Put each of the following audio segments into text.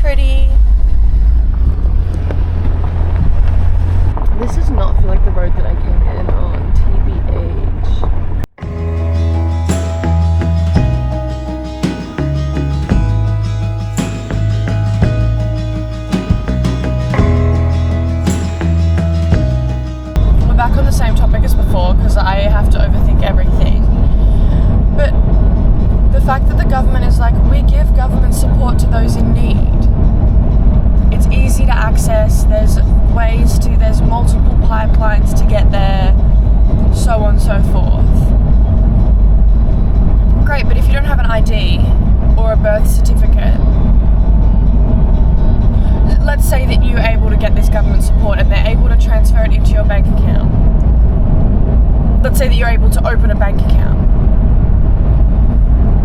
pretty. This does not feel like the road that I came in on, TBH. We're back on the same topic as before because I have to overthink everything. But the fact that the government is like, we give government support to those in need. It's easy to access, there's multiple pipelines to get there, so on and so forth. Great, but if you don't have an ID or a birth certificate, let's say that you're able to get this government support and they're able to transfer it into your bank account. Let's say that you're able to open a bank account.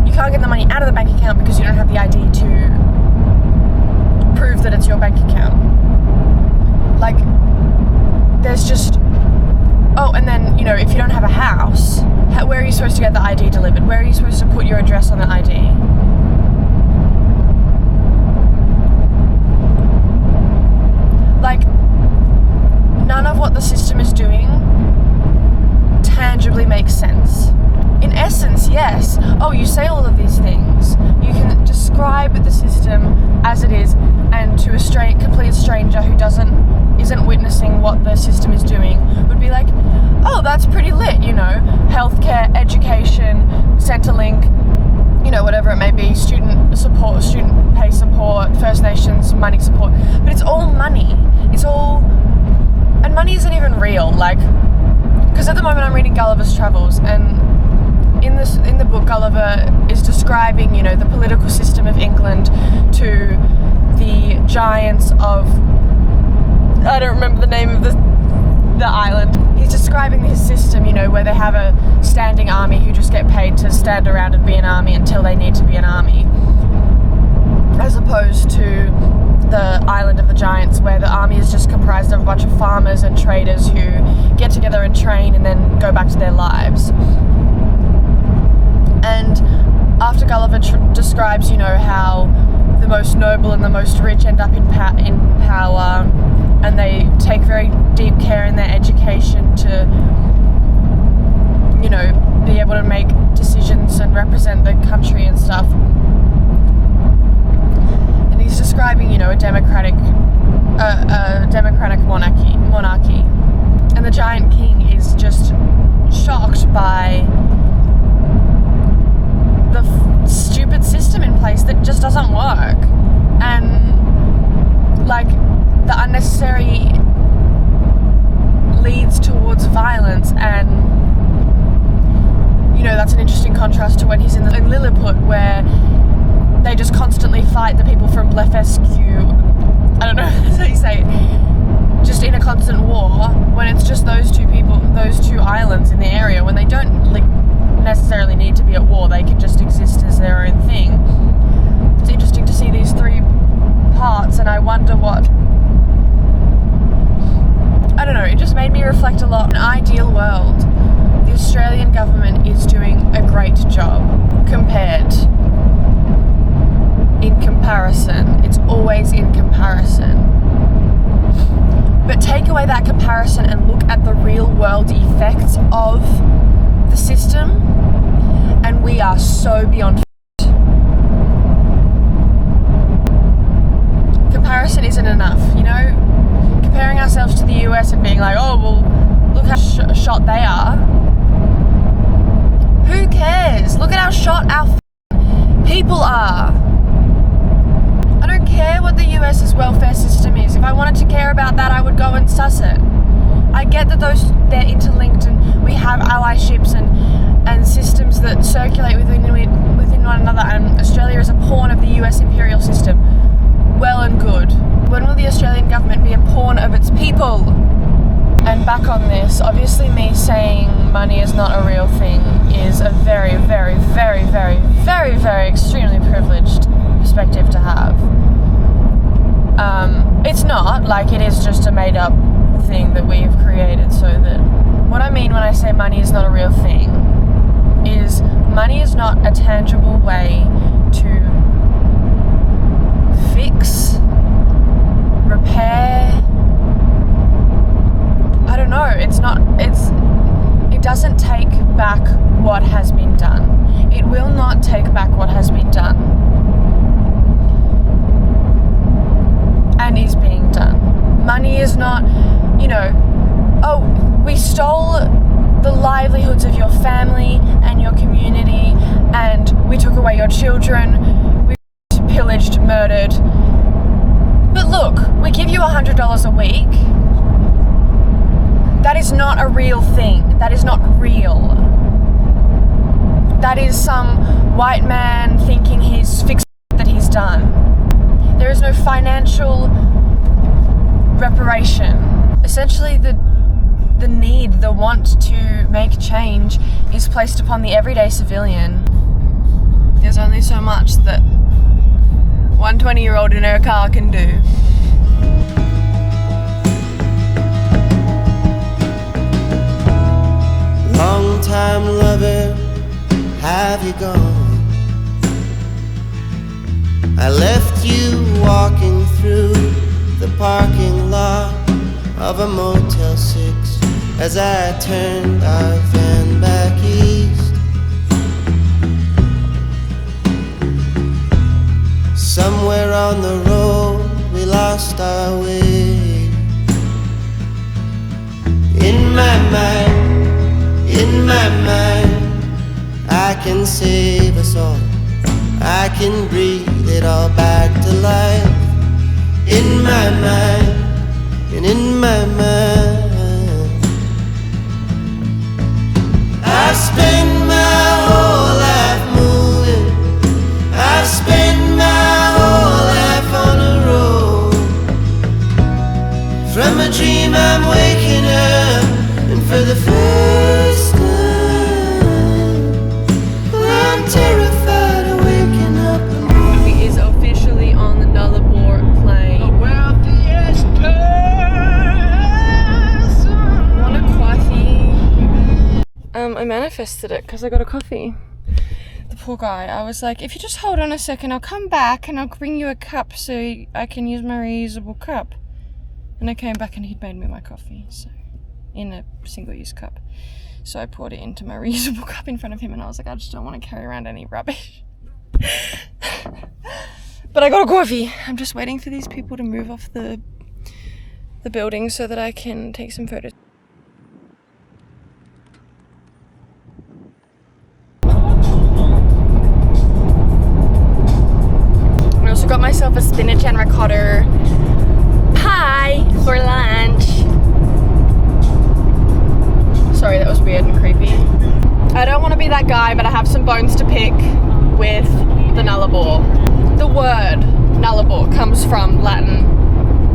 You can't get the money out of the bank account because you don't have the ID to prove that it's your bank account. Like, there's just... Oh, and then, you know, if you don't have a house, where are you supposed to get the ID delivered? Where are you supposed to put your address on the ID? Like, none of what the system is doing tangibly makes sense. In essence, yes. Oh, you say all of these things. You can describe the system as it is, and to a complete stranger who isn't witnessing what the system is doing would be like, oh, that's pretty lit, you know, healthcare, education, Centrelink, you know, whatever it may be, student support, student pay support, First Nations money support, but it's all money. It's all, and money isn't even real, like, because at the moment I'm reading Gulliver's Travels, and in the book, Gulliver is describing, you know, the political system of England to the giants of, I don't remember the name of the island. He's describing his system, you know, where they have a standing army who just get paid to stand around and be an army until they need to be an army, as opposed to the island of the giants, where the army is just comprised of a bunch of farmers and traders who get together and train and then go back to their lives. And after Gulliver describes, you know, how the most noble and the most rich end up in power, and they take very deep care in their education to, you know, be able to make decisions and represent the country and stuff. And he's describing, you know, a democratic monarchy. And the giant king is just shocked by the stupid system in place that just doesn't work, and like the unnecessary leads towards violence. And you know, that's an interesting contrast to when he's in Lilliput, where they just constantly fight the people from Blefesque, I don't know how you say it, just in a constant war, when it's just those two islands in the area, when they don't necessarily need to be at war, they can just exist as their own thing. It's interesting to see these three parts, and I wonder what, I don't know, it just made me reflect a lot. In an ideal world, the Australian government is doing a great job in comparison. It's always in comparison. But take away that comparison and look at the real world effects of the system, and we are so beyond comparison isn't enough, you know, comparing ourselves to the US and being like, oh, well, look how shot they are. Who cares? Look at how shot our people are. I don't care what the US's welfare system is. If I wanted to care about that, I would go and suss it. I get that they're interlinked, and we have allyships and systems that circulate within one another, and Australia is a pawn of the US imperial system. Well and good. When will the Australian government be a pawn of its people? And back on this, obviously me saying money is not a real thing is a very, very, very, very, very, very extremely privileged perspective to have. It's not, like, it is just a made up thing that we have created, so that what I mean when I say money is not a real thing is money is not a tangible way to fix cannot take back what has been done and is being done. Money is not, you know, oh, we stole the livelihoods of your family and your community, and we took away your children, we pillaged, murdered. But look, we give you $100 a week. That is not a real thing. That is not real. That is some white man thinking he's fixed that he's done. There is no financial reparation. Essentially, the need, the want to make change is placed upon the everyday civilian. There's only so much that one 20-year-old in her car can do. Long time lover, have you gone? I left you walking through the parking lot of a Motel 6 as I turned our van back east. Somewhere on the road we lost our way. In my mind, I can save us all. I can breathe it all back to life. In my mind, and in my mind, I've spent my whole life moving. I've spent my whole life on the road. From a dream I'm waking up, and for the first time I'm terrified of waking up. He is officially on the nullarbor plane. The wealthiest person. Want a coffee? I manifested it because I got a coffee. The poor guy. I was like, if you just hold on a second, I'll come back and I'll bring you a cup so I can use my reusable cup. And I came back and he'd made me my coffee, so in a single-use cup. So I poured it into my reusable cup in front of him, and I was like, I just don't want to carry around any rubbish. But I got a coffee. I'm just waiting for these people to move off the building so that I can take some photos. I also got myself a spinach and ricotta pie for lunch. Sorry, that was weird and creepy. I don't want to be that guy, but I have some bones to pick with the nullarbor. The word nullarbor comes from Latin.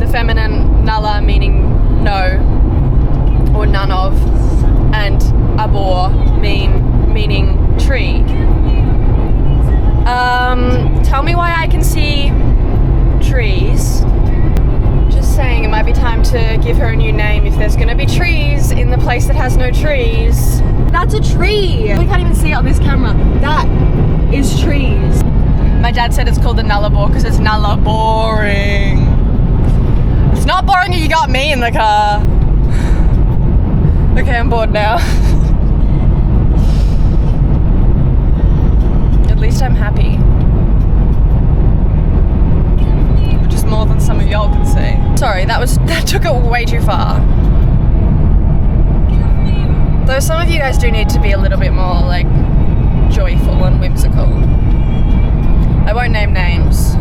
The feminine nulla meaning no or none of, and arbor meaning tree. Tell me why I can see trees. Just saying, it might be time to give her a new name if there's gonna be trees in the place that has no trees. That's a tree! We can't even see it on this camera. That is trees. My dad said it's called the nullarbor because it's nulla boring. It's not boring if you got me in the car. Okay, I'm bored now. At least I'm happy. Which is more than some of y'all can say. Sorry, that took it way too far. Though some of you guys do need to be a little bit more like joyful and whimsical. I won't name names.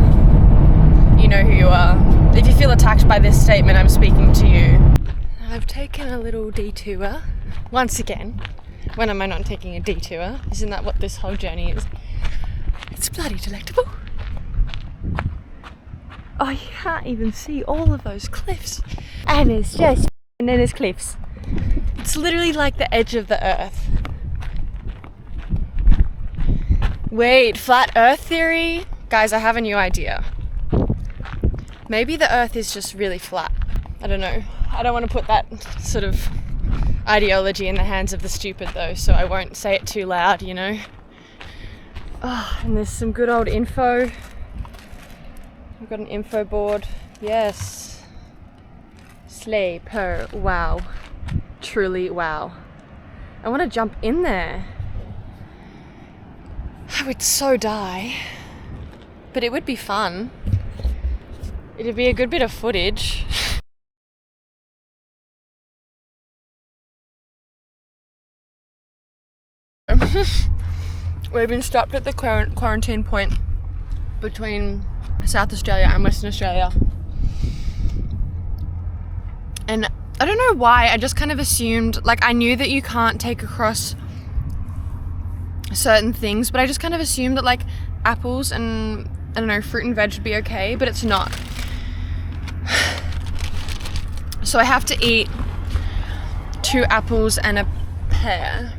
You know who you are. If you feel attacked by this statement, I'm speaking to you. I've taken a little detour. Once again. When am I not taking a detour? Isn't that what this whole journey is? It's bloody delectable. Oh, you can't even see all of those cliffs. And it's just, and then there's cliffs. It's literally like the edge of the earth. Wait, flat earth theory? Guys, I have a new idea. Maybe the earth is just really flat. I don't know. I don't want to put that sort of ideology in the hands of the stupid though, so I won't say it too loud, you know. Oh, and there's some good old info. I've got an info board. Yes. Slay per wow. Truly wow. I want to jump in there. I would so die. But it would be fun. It'd be a good bit of footage. We've been stopped at the quarantine point between South Australia and Western Australia. And I don't know why, I just kind of assumed, like, I knew that you can't take across certain things, but I just kind of assumed that, like, apples and, I don't know, fruit and veg would be okay, but it's not. So I have to eat 2 apples and a pear.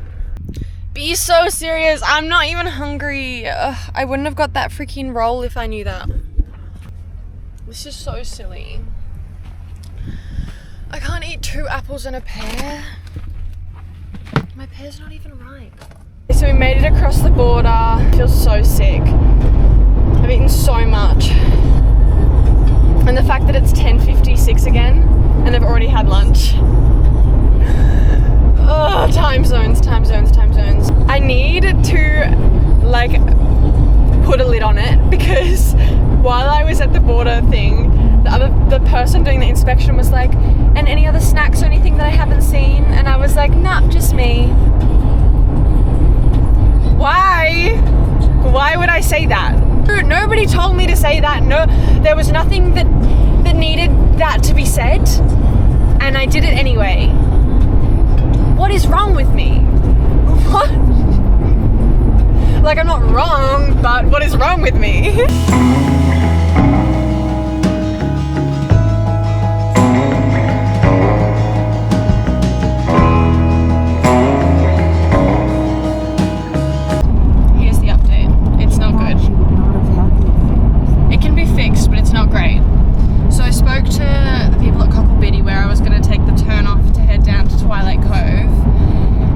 Be so serious, I'm not even hungry. I wouldn't have got that freaking roll if I knew that. This is so silly. I can't eat 2 apples and a pear. My pear's not even ripe. So we made it across the border. I feel so sick. I've eaten so much. And the fact that it's 10:56 again and I've already had lunch. Oh, time zones. I need to, like, put a lid on it because while I was at the border thing, the person doing the inspection was like, and any other snacks or anything that I haven't seen? And I was like, nah, just me. Why? Why would I say that? Nobody told me to say that. No, there was nothing that needed that to be said. And I did it anyway. What is wrong with me? What? Like, I'm not wrong, but what is wrong with me? Here's the update. It's not good. It can be fixed, but it's not great. So I spoke to the people at Cocklebiddy where I was going to take the turn off to head down to Twilight Cove,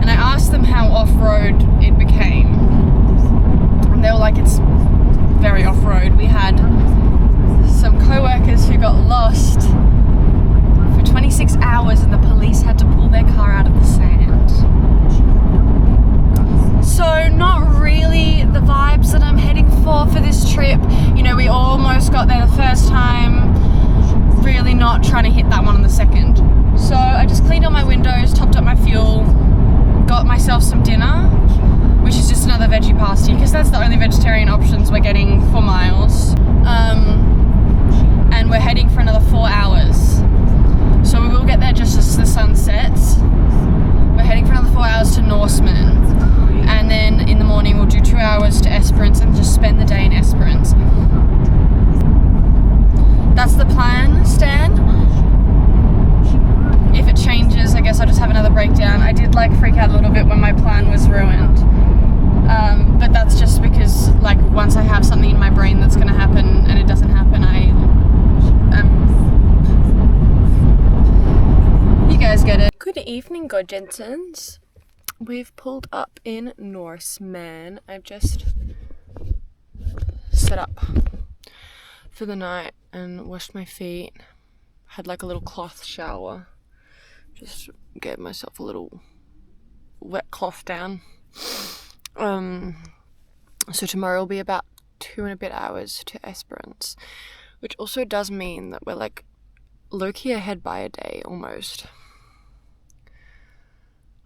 and I asked them how off-road it became, and they were like, it's very off-road. We had some co-workers who got lost for 26 hours and the police had to pull their car out of the sand. So not really the vibes that I'm heading for this trip. You know, we almost got there the first time, really not trying to hit that one on the second. So I just cleaned all my windows, topped up my fuel, got myself some dinner, which is just another veggie pasty because that's the only vegetarian options we're getting for miles. And we're heading for another 4 hours. So we will get there just as the sun sets. We're heading for another 4 hours to Norseman. And then in the morning we'll do 2 hours to Esperance and just spend the day in Esperance. That's the plan, Stan. If it changes, I guess I'll just have another breakdown. I did, like, freak out a little bit when my plan was ruined. But that's just because, like, once I have something in my brain that's going to happen and it doesn't happen, you guys get it. Good evening, Godjensons. We've pulled up in Norseman. I've just set up for the night and washed my feet. Had like a little cloth shower. Just gave myself a little wet cloth down. So tomorrow will be about 2 and a bit hours to Esperance, which also does mean that we're like low-key ahead by a day almost.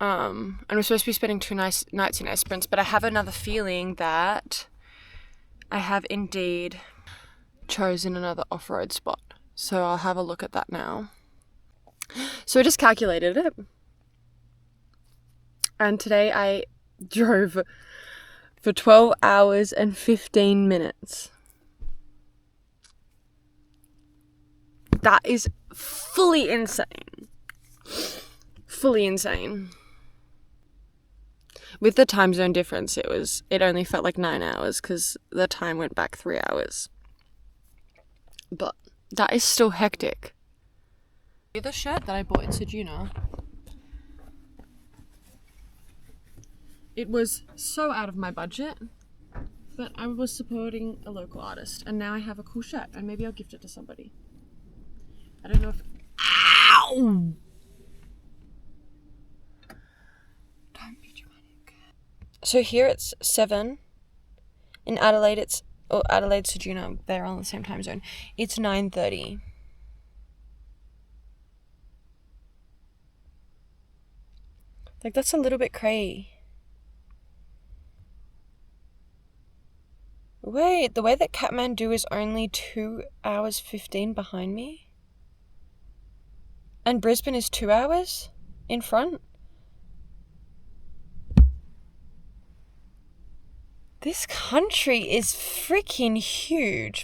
And we're supposed to be spending 2 nights in Esperance, but I have another feeling that I have indeed chosen another off-road spot. So I'll have a look at that now. So I just calculated it. And today I drove for 12 hours and 15 minutes. That is fully insane. Fully insane. With the time zone difference, it only felt like 9 hours because the time went back 3 hours. But that is still hectic. The shirt that I bought in Sejuna, it was so out of my budget, but I was supporting a local artist, and now I have a cool shirt, and maybe I'll gift it to somebody. I don't know if... Ow! Don't be dramatic. So here it's 7, In Adelaide, Adelaide, Ceduna, they're on the same time zone. It's 9:30. Like, that's a little bit cray. Wait, the way that Kathmandu is only 2 hours 15 behind me? And Brisbane is 2 hours in front? This country is freaking huge.